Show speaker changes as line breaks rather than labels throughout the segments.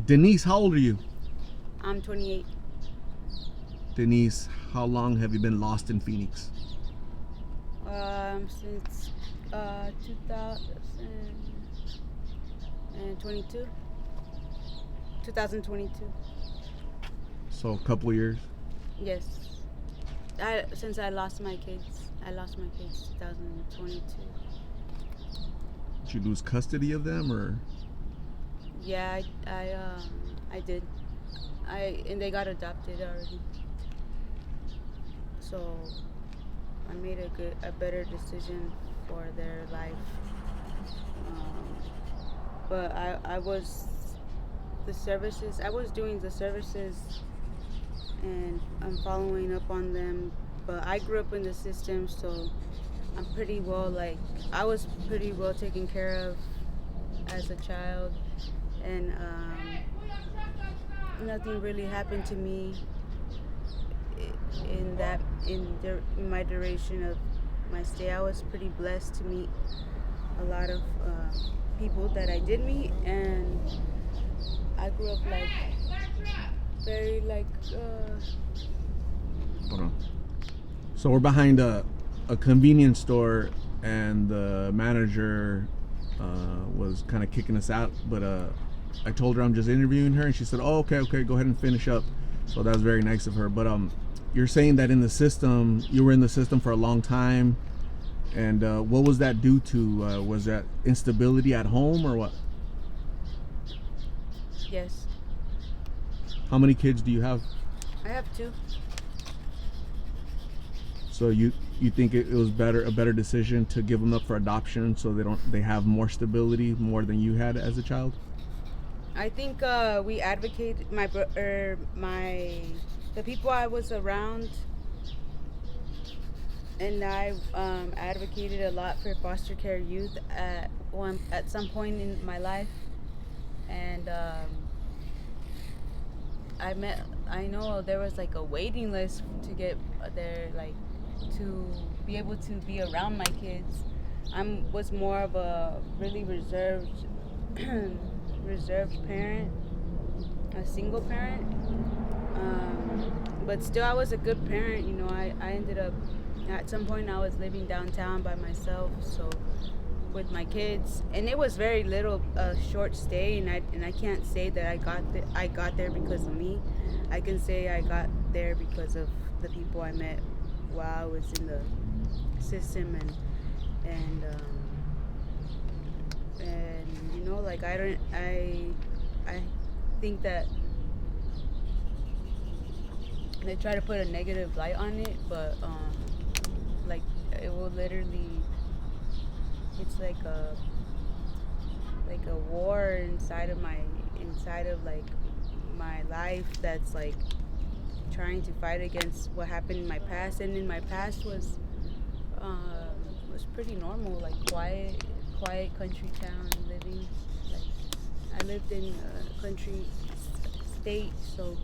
Denise, how old are you?
I'm 28.
Denise, how long have you been lost in Phoenix?
Since 2022. 2022.
So a couple of years.
Yes. Since I lost my kids. I lost my kids 2022.
Did you lose custody of them, or?
Yeah, I did. And they got adopted already. So I made a better decision for their life. But I was I was doing the services, and I'm following up on them. But I grew up in the system, so I'm pretty well, I was pretty well taken care of as a child, and nothing really happened to me in my duration of my stay. I was pretty blessed to meet a lot of people that I did meet, and I grew up very
Hold on. So we're behind a convenience store, and the manager was kind of kicking us out, but I told her I'm just interviewing her, and she said, "Oh, okay, go ahead and finish up." So that was very nice of her. But you're saying that in the system, you were in the system for a long time, and what was that due to? Was that instability at home, or what?
Yes.
How many kids do you have?
I have two.
So you think it was a better decision to give them up for adoption, so they have more stability, more than you had as a child?
I think we advocated the people I was around, and I advocated a lot for foster care youth at some point in my life, and I know there was like a waiting list to get there, to be able to be around my kids. I was more of a really reserved parent, a single parent. But still, I was a good parent. I ended up, at some point, I was living downtown by myself, so with my kids, and it was very little, short stay, and I can't say that I got there because of me. I can say I got there because of the people I met while I was in the system, and I think that they try to put a negative light on it, but it will literally, it's like a war inside of my life, that's like trying to fight against what happened in my past. And in my past was pretty normal, like quiet country town living. Like, I lived in a country state, so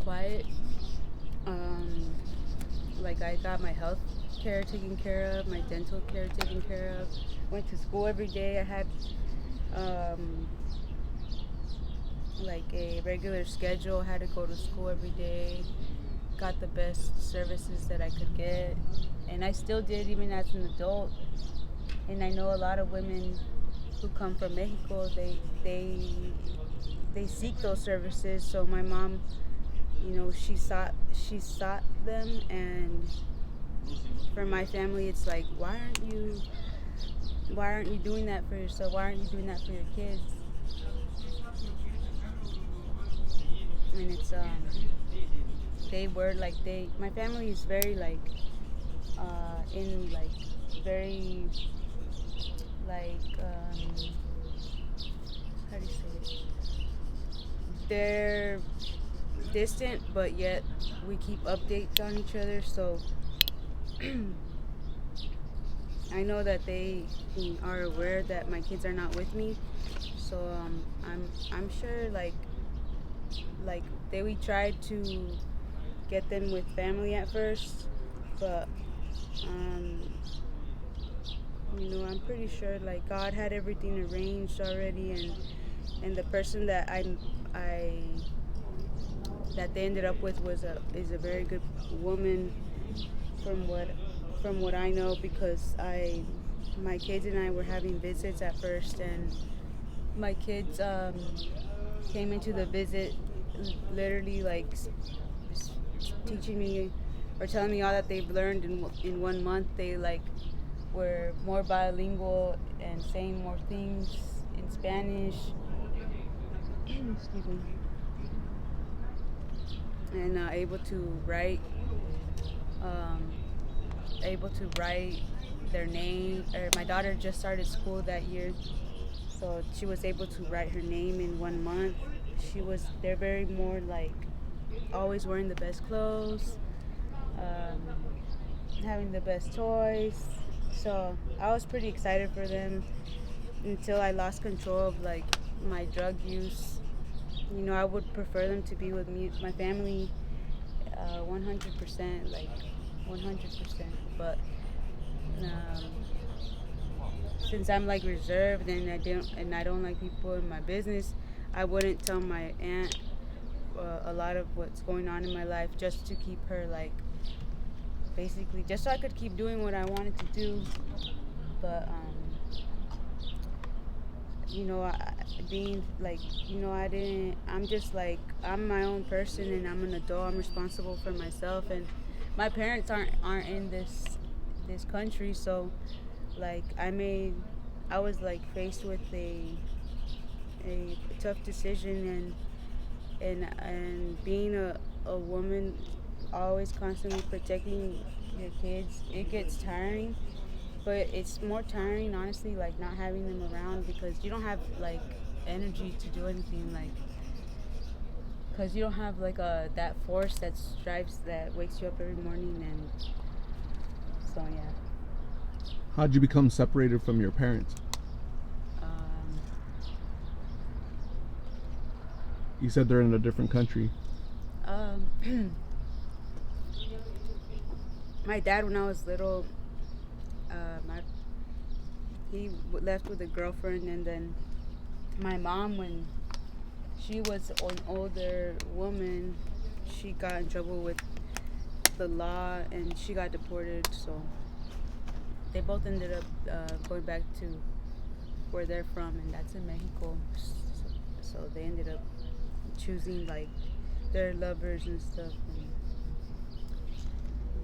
quiet. Like, I got my health care taken care of, my dental care taken care of. Went to school every day. I had like a regular schedule. Had to go to school every day. Got the best services that I could get, and I still did even as an adult. And I know a lot of women who come from Mexico, they seek those services. So my mom, she sought them, and for my family, it's like, why aren't you doing that for yourself? Why aren't you doing that for your kids? And it's my family is very in very how do you say it? They're distant, but yet we keep updates on each other. So I know that they are aware that my kids are not with me. So I'm sure we tried to get them with family at first, but You know, I'm pretty sure like God had everything arranged already, and the person that I that they ended up with is a very good woman from what I know, because I my kids and I were having visits at first, and my kids came into the visit literally like teaching me or telling me all that they've learned in 1 month. They like were more bilingual and saying more things in Spanish. Excuse me. And um, able to write their name. Or my daughter just started school that year, so she was able to write her name in 1 month. They're very more like always wearing the best clothes, um, having the best toys. So I was pretty excited for them until I lost control of like my drug use. You know, I would prefer them to be with me, my family, 100%, like 100%. But um, since I'm like reserved and I don't like people in my business, I wouldn't tell my aunt a lot of what's going on in my life, just to keep her like basically just so I could keep doing what I wanted to do. But you know, being like, you know, I'm just like, I'm my own person and I'm an adult. I'm responsible for myself, and my parents aren't in this country. So like I was like faced with a tough decision, and being a woman, always constantly protecting your kids, it gets tiring. But it's more tiring, honestly, like not having them around, because you don't have like energy to do anything, like because you don't have like that force that wakes you up every morning. And so yeah.
How'd you become separated from your parents?
um,
You said they're in a different country.
um, my dad, when I was little, my he left with a girlfriend, and then my mom, when she was an older woman, she got in trouble with the law and she got deported. So they both ended up going back to where they're from, and that's in Mexico. So they ended up choosing like their lovers and stuff. And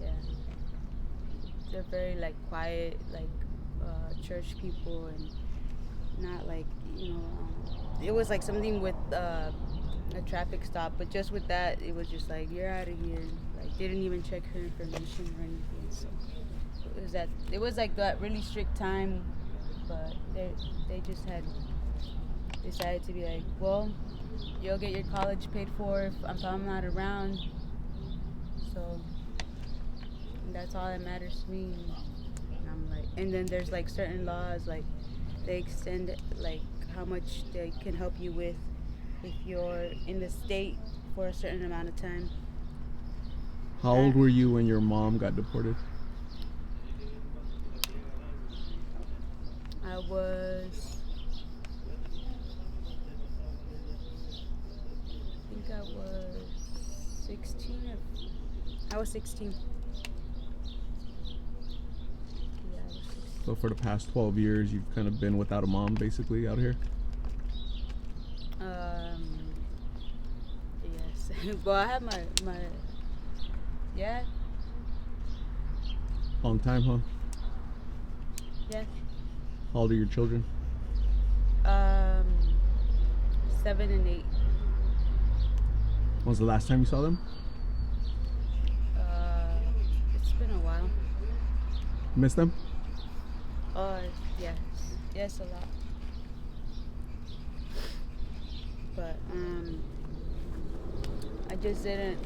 yeah, they're very like quiet, like church people, and not like, you know, it was like something with a traffic stop, but just with that, it was just like, you're out of here. Like, didn't even check her information or anything. So it was like that really strict time, but they just had decided to be like, well, you'll get your college paid for if I'm not around. So that's all that matters to me. And I'm like, and then there's like certain laws, like they extend like how much they can help you with if you're in the state for a certain amount of time.
How old were you when your mom got deported?
I was, I think I was 16. I was 16. Yeah, I was 16.
So for the past 12 years, you've kind of been without a mom, basically, out here?
Yes. Well, I have my yeah.
Long time, huh?
Yeah.
How old are your children?
7 and 8.
When was the last time you saw them?
It's been a while.
Miss them?
Yes. Yes, a lot. But I just didn't,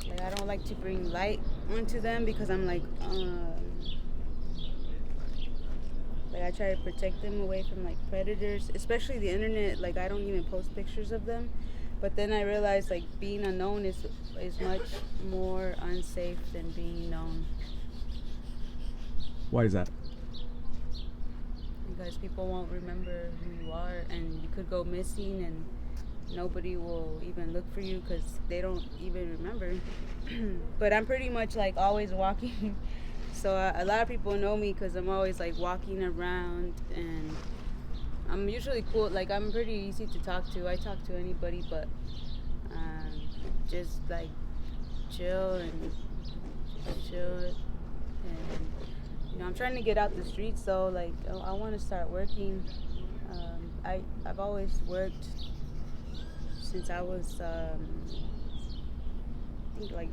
like, I don't like to bring light onto them, because I'm like I try to protect them away from like predators, especially the internet. Like, I don't even post pictures of them. But then I realized like being unknown is much more unsafe than being known.
Why is that?
because people won't remember who you are, and you could go missing and nobody will even look for you because they don't even remember. But I'm pretty much like always walking. So a lot of people know me because I'm always like walking around, and I'm usually cool. Like I'm pretty easy to talk to. I talk to anybody, but just like chill and chill. And I'm trying to get out the streets. So like I want to start working. I've always worked since I was I think like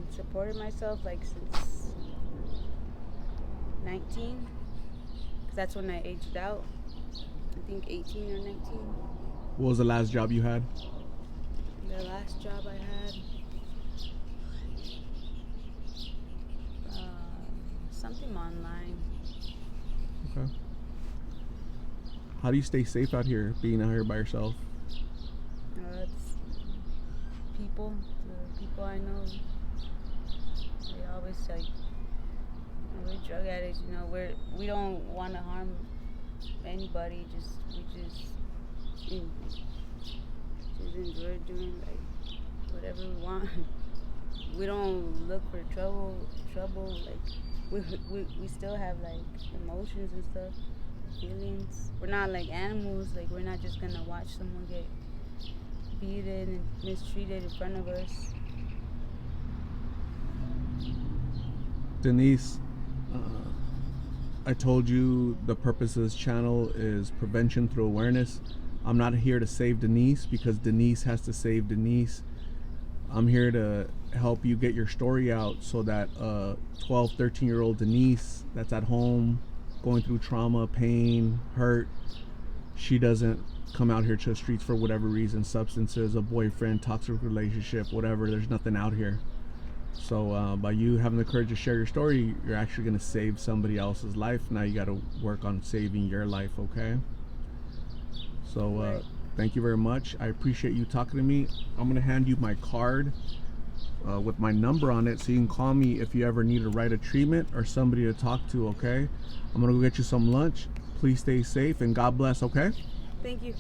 supported myself like since 19, because that's when I aged out. I think 18 or 19.
What was the last job you had?
The last job I had, something online.
Okay. How do you stay safe out here, being out here by yourself?
It's people, the people I know. They always like, we're drug addicts. We don't want to harm anybody. We just enjoy doing like whatever we want. We don't look for trouble. Like we still have like emotions and stuff, feelings. We're not like animals. Like we're not just gonna watch someone get beaten and mistreated in front of us.
Denise, I told you the purpose of this channel is prevention through awareness. I'm not here to save Denise because Denise has to save Denise. I'm here to help you get your story out so that 12, 13-year-old Denise that's at home going through trauma, pain, hurt, she doesn't come out here to the streets for whatever reason, substances, a boyfriend, toxic relationship, whatever. There's nothing out here. So by you having the courage to share your story, you're actually going to save somebody else's life. Now you got to work on saving your life, okay? So thank you very much. I appreciate you talking to me. I'm going to hand you my card with my number on it so you can call me if you ever need to write a treatment or somebody to talk to, okay? I'm going to go get you some lunch. Please stay safe and God bless, okay?
Thank you.